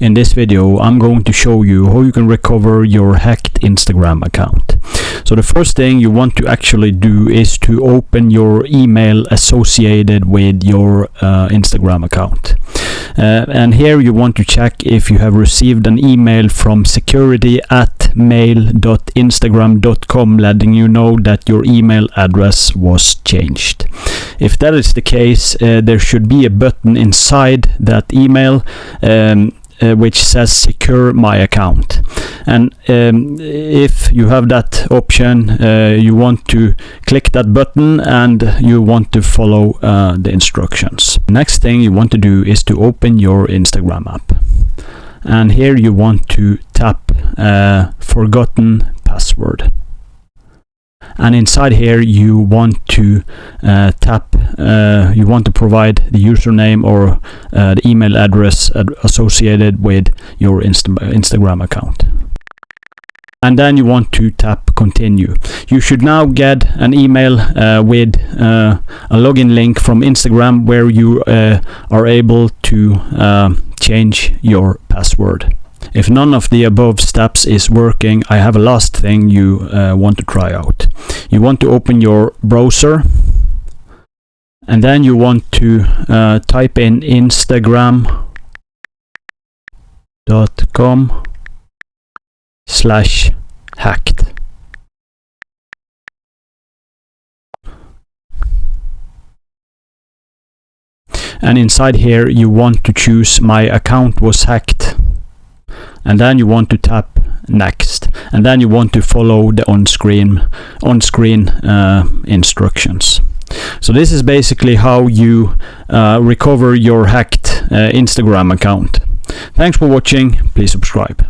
In this video, I'm going to show you how you can recover your hacked Instagram account. So the first thing you want to actually do is to open your email associated with your Instagram account. And here you want to check if you have received an email from security@mail.instagram.com letting you know that your email address was changed. If that is the case, there should be a button inside that email which says secure my account, and if you have that option, you want to click that button and you want to follow the instructions. Next thing you want to do is to open your Instagram app, and here you want to tap forgotten password. And inside here you want to you want to provide the username or the email address associated with your Instagram account. And then you want to tap continue. You should now get an email with a login link from Instagram where you are able to change your password. If none of the above steps is working, I have a last thing you want to try out. You want to open your browser, and then you want to type in instagram.com/hacked. And inside here you want to choose my account was hacked. And then you want to tap next, and then you want to follow the on-screen instructions. So this is basically how you recover your hacked Instagram account. Thanks for watching. Please subscribe.